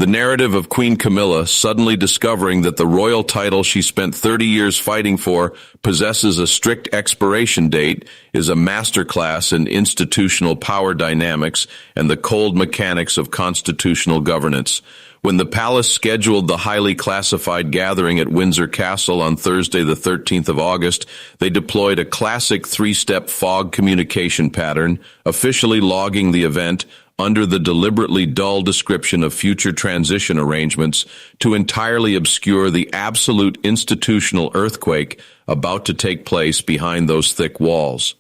The narrative of Queen Camilla suddenly discovering that the royal title she spent 30 years fighting for possesses a strict expiration date is a masterclass in institutional power dynamics and the cold mechanics of constitutional governance. When the palace scheduled the highly classified gathering at Windsor Castle on Thursday, the 13th of August, they deployed a classic three-step fog communication pattern, officially logging the event under the deliberately dull description of future transition arrangements to entirely obscure the absolute institutional earthquake about to take place behind those thick walls.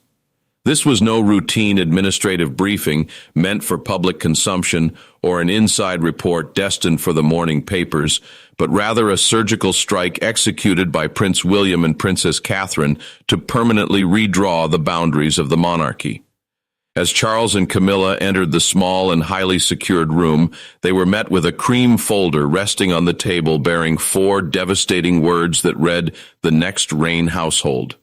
This was no routine administrative briefing meant for public consumption or an inside report destined for the morning papers, but rather a surgical strike executed by Prince William and Princess Catherine to permanently redraw the boundaries of the monarchy. As Charles and Camilla entered the small and highly secured room, they were met with a cream folder resting on the table bearing 4 devastating words that read, "The next reign household."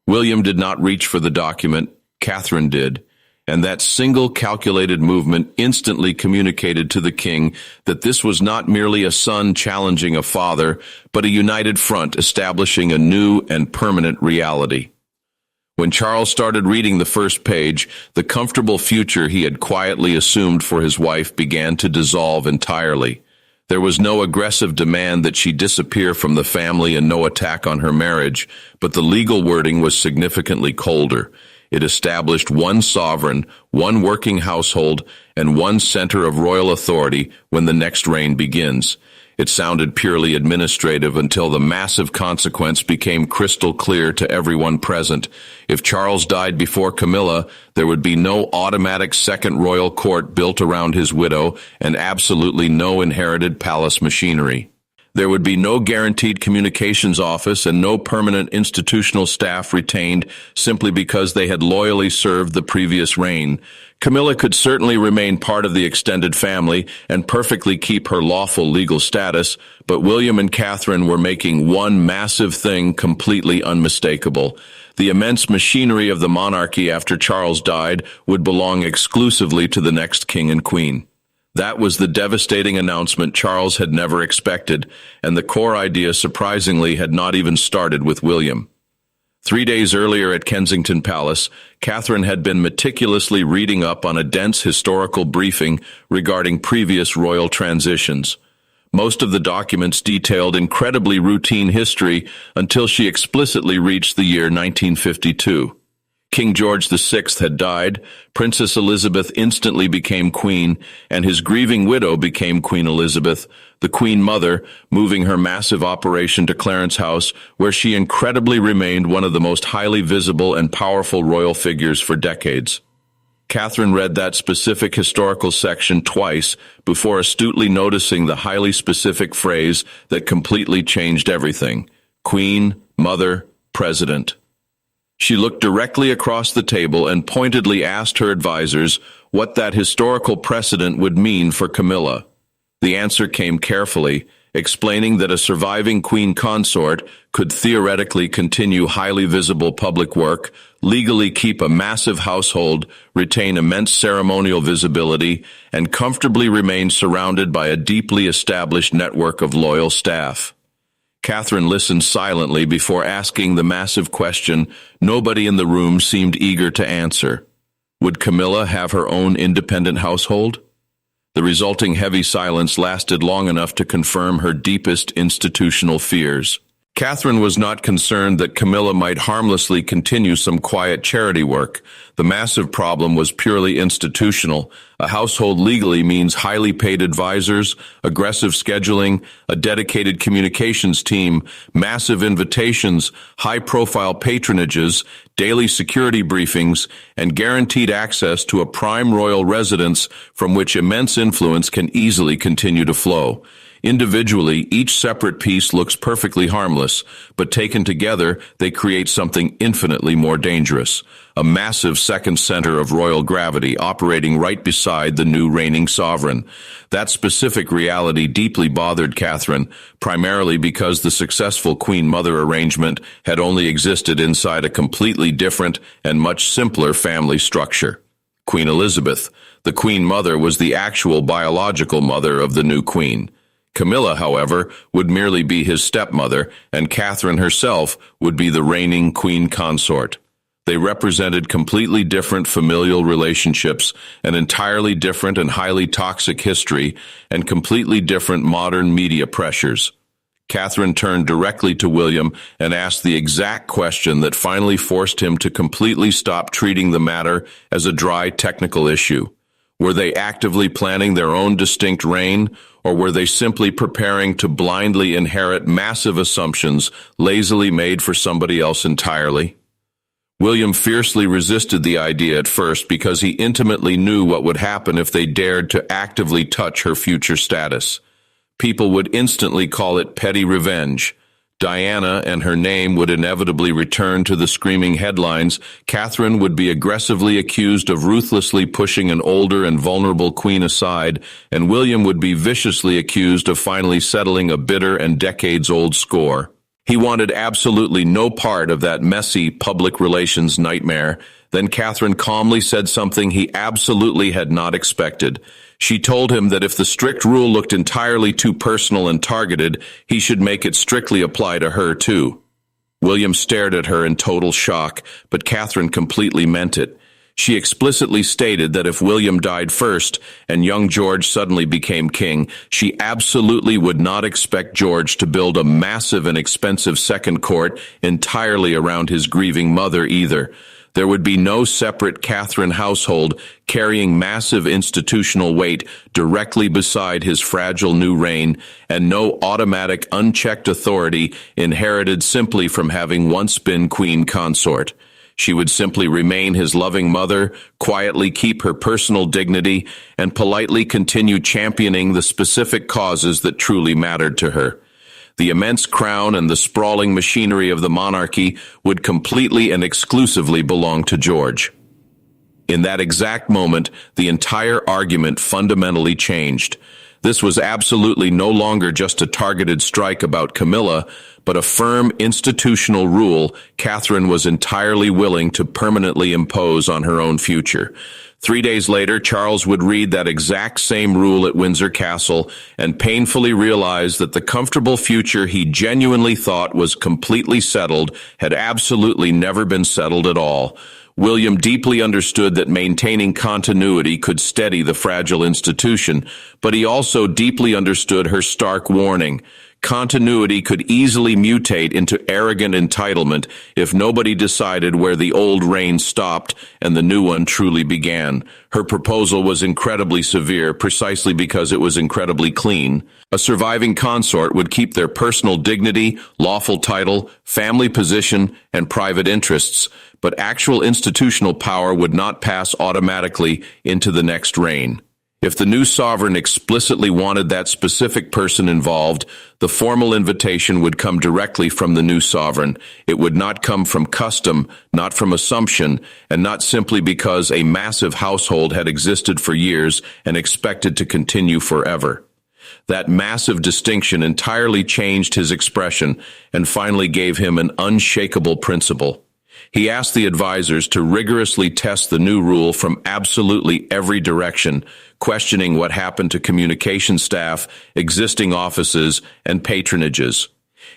William did not reach for the document, Catherine did, and that single calculated movement instantly communicated to the king that this was not merely a son challenging a father, but a united front establishing a new and permanent reality. When Charles started reading the first page, the comfortable future he had quietly assumed for his wife began to dissolve entirely. There was no aggressive demand that she disappear from the family and no attack on her marriage, but the legal wording was significantly colder. It established one sovereign, one working household, and one center of royal authority when the next reign begins. It sounded purely administrative until the massive consequence became crystal clear to everyone present. If Charles died before Camilla, there would be no automatic second royal court built around his widow and absolutely no inherited palace machinery. There would be no guaranteed communications office and no permanent institutional staff retained simply because they had loyally served the previous reign. Camilla could certainly remain part of the extended family and perfectly keep her lawful legal status, but William and Catherine were making one massive thing completely unmistakable. The immense machinery of the monarchy after Charles died would belong exclusively to the next king and queen. That was the devastating announcement Charles had never expected, and the core idea surprisingly had not even started with William. 3 days earlier at Kensington Palace, Catherine had been meticulously reading up on a dense historical briefing regarding previous royal transitions. Most of the documents detailed incredibly routine history until she explicitly reached the year 1952. King George VI had died, Princess Elizabeth instantly became queen, and his grieving widow became Queen Elizabeth, the Queen Mother, moving her massive operation to Clarence House, where she incredibly remained one of the most highly visible and powerful royal figures for decades. Catherine read that specific historical section twice before astutely noticing the highly specific phrase that completely changed everything: Queen, Mother, President. She looked directly across the table and pointedly asked her advisors what that historical precedent would mean for Camilla. The answer came carefully, explaining that a surviving queen consort could theoretically continue highly visible public work, legally keep a massive household, retain immense ceremonial visibility, and comfortably remain surrounded by a deeply established network of loyal staff. Catherine listened silently before asking the massive question nobody in the room seemed eager to answer. Would Camilla have her own independent household? The resulting heavy silence lasted long enough to confirm her deepest institutional fears. Catherine was not concerned that Camilla might harmlessly continue some quiet charity work. The massive problem was purely institutional. A household legally means highly paid advisors, aggressive scheduling, a dedicated communications team, massive invitations, high-profile patronages, daily security briefings, and guaranteed access to a prime royal residence from which immense influence can easily continue to flow. Individually, each separate piece looks perfectly harmless, but taken together, they create something infinitely more dangerous. A massive second center of royal gravity operating right beside the new reigning sovereign. That specific reality deeply bothered Catherine, primarily because the successful queen-mother arrangement had only existed inside a completely different and much simpler family structure. Queen Elizabeth, The Queen Mother was the actual biological mother of the new queen. Camilla, however, would merely be his stepmother, and Catherine herself would be the reigning queen consort. They represented completely different familial relationships, an entirely different and highly toxic history, and completely different modern media pressures. Catherine turned directly to William and asked the exact question that finally forced him to completely stop treating the matter as a dry technical issue. Were they actively planning their own distinct reign, or were they simply preparing to blindly inherit massive assumptions lazily made for somebody else entirely? William fiercely resisted the idea at first because he intimately knew what would happen if they dared to actively touch her future status. People would instantly call it petty revenge. Diana and her name would inevitably return to the screaming headlines. Catherine would be aggressively accused of ruthlessly pushing an older and vulnerable queen aside, and William would be viciously accused of finally settling a bitter and decades-old score. He wanted absolutely no part of that messy public relations nightmare. Then Catherine calmly said something he absolutely had not expected. She told him that if the strict rule looked entirely too personal and targeted, he should make it strictly apply to her too. William stared at her in total shock, but Catherine completely meant it. She explicitly stated that if William died first and young George suddenly became king, she absolutely would not expect George to build a massive and expensive second court entirely around his grieving mother either. There would be no separate Catherine household carrying massive institutional weight directly beside his fragile new reign, and no automatic unchecked authority inherited simply from having once been queen consort. She would simply remain his loving mother, quietly keep her personal dignity, and politely continue championing the specific causes that truly mattered to her. The immense crown and the sprawling machinery of the monarchy would completely and exclusively belong to George. In that exact moment, the entire argument fundamentally changed. This was absolutely no longer just a targeted strike about Camilla, but a firm institutional rule Catherine was entirely willing to permanently impose on her own future. 3 days later, Charles would read that exact same rule at Windsor Castle and painfully realize that the comfortable future he genuinely thought was completely settled had absolutely never been settled at all. William deeply understood that maintaining continuity could steady the fragile institution, but he also deeply understood her stark warning. Continuity could easily mutate into arrogant entitlement if nobody decided where the old reign stopped and the new one truly began. Her proposal was incredibly severe precisely because it was incredibly clean. A surviving consort would keep their personal dignity, lawful title, family position, and private interests, but actual institutional power would not pass automatically into the next reign. If the new sovereign explicitly wanted that specific person involved, the formal invitation would come directly from the new sovereign. It would not come from custom, not from assumption, and not simply because a massive household had existed for years and expected to continue forever. That massive distinction entirely changed his expression and finally gave him an unshakable principle. He asked the advisors to rigorously test the new rule from absolutely every direction, questioning what happened to communication staff, existing offices, and patronages.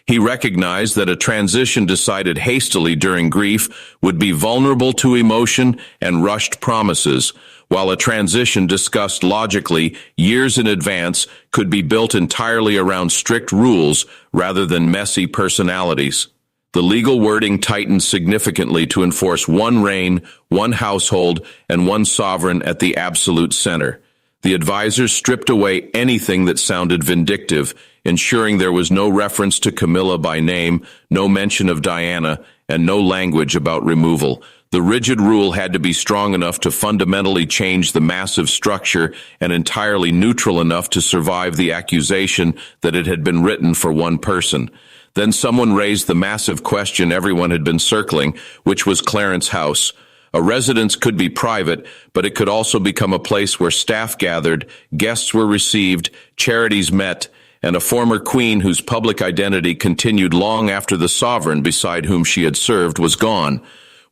He recognized that a transition decided hastily during grief would be vulnerable to emotion and rushed promises, while a transition discussed logically years in advance could be built entirely around strict rules rather than messy personalities. The legal wording tightened significantly to enforce one reign, one household, and one sovereign at the absolute center. The advisors stripped away anything that sounded vindictive, ensuring there was no reference to Camilla by name, no mention of Diana, and no language about removal. The rigid rule had to be strong enough to fundamentally change the massive structure and entirely neutral enough to survive the accusation that it had been written for one person. Then someone raised the massive question everyone had been circling, which was Clarence House. A residence could be private, but it could also become a place where staff gathered, guests were received, charities met, and a former queen whose public identity continued long after the sovereign beside whom she had served was gone.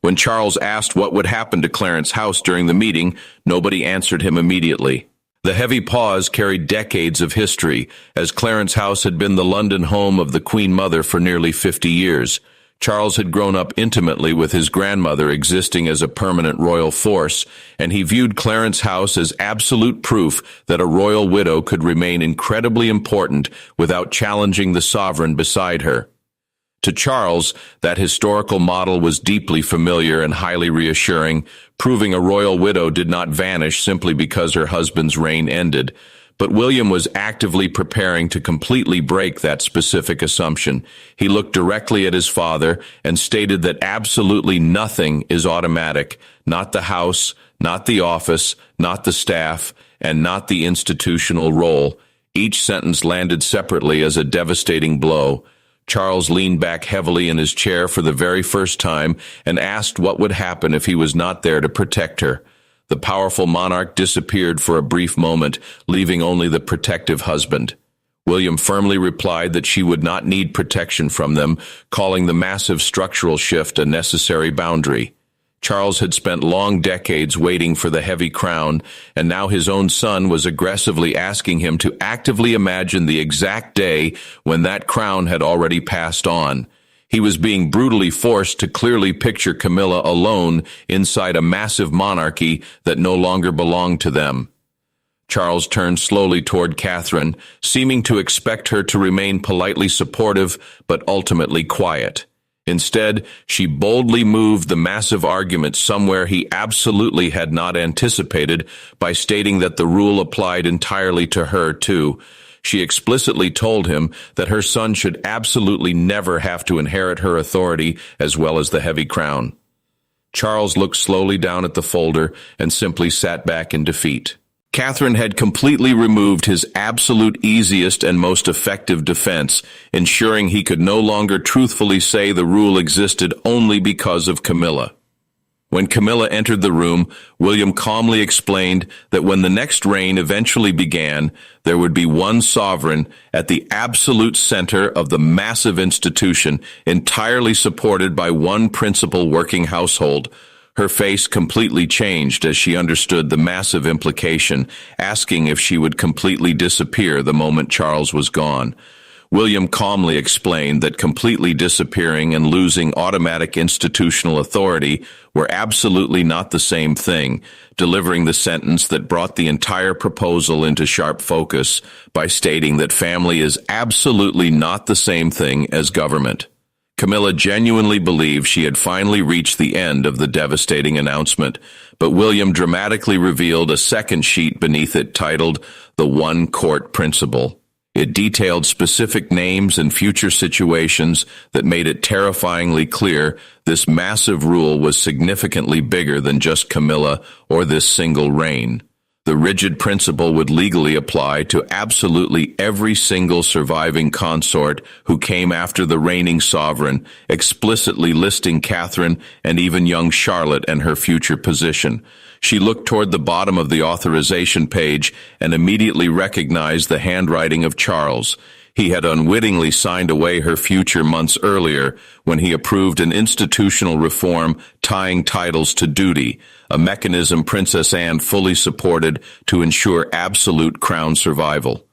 When Charles asked what would happen to Clarence House during the meeting, nobody answered him immediately. The heavy pause carried decades of history, as Clarence House had been the London home of the Queen Mother for nearly 50 years. Charles had grown up intimately with his grandmother existing as a permanent royal force, and he viewed Clarence House as absolute proof that a royal widow could remain incredibly important without challenging the sovereign beside her. To Charles, that historical model was deeply familiar and highly reassuring, proving a royal widow did not vanish simply because her husband's reign ended. But William was actively preparing to completely break that specific assumption. He looked directly at his father and stated that absolutely nothing is automatic, not the house, not the office, not the staff, and not the institutional role. Each sentence landed separately as a devastating blow. Charles leaned back heavily in his chair for the very first time and asked what would happen if he was not there to protect her. The powerful monarch disappeared for a brief moment, leaving only the protective husband. William firmly replied that she would not need protection from them, calling the massive structural shift a necessary boundary. Charles had spent long decades waiting for the heavy crown, and now his own son was aggressively asking him to actively imagine the exact day when that crown had already passed on. He was being brutally forced to clearly picture Camilla alone inside a massive monarchy that no longer belonged to them. Charles turned slowly toward Catherine, seeming to expect her to remain politely supportive but ultimately quiet. Instead, she boldly moved the massive argument somewhere he absolutely had not anticipated by stating that the rule applied entirely to her, too. She explicitly told him that her son should absolutely never have to inherit her authority as well as the heavy crown. Charles looked slowly down at the folder and simply sat back in defeat. Catherine had completely removed his absolute easiest and most effective defense, ensuring he could no longer truthfully say the rule existed only because of Camilla. When Camilla entered the room, William calmly explained that when the next reign eventually began, there would be one sovereign at the absolute center of the massive institution, entirely supported by one principal working household. Her face completely changed as she understood the massive implication, asking if she would completely disappear the moment Charles was gone. William calmly explained that completely disappearing and losing automatic institutional authority were absolutely not the same thing, delivering the sentence that brought the entire proposal into sharp focus by stating that family is absolutely not the same thing as government. Camilla genuinely believed she had finally reached the end of the devastating announcement, but William dramatically revealed a second sheet beneath it titled The One Court Principle. It detailed specific names and future situations that made it terrifyingly clear this massive rule was significantly bigger than just Camilla or this single reign. The rigid principle would legally apply to absolutely every single surviving consort who came after the reigning sovereign, explicitly listing Catherine and even young Charlotte and her future position. She looked toward the bottom of the authorization page and immediately recognized the handwriting of Charles. He had unwittingly signed away her future months earlier when he approved an institutional reform tying titles to duty, a mechanism Princess Anne fully supported to ensure absolute crown survival.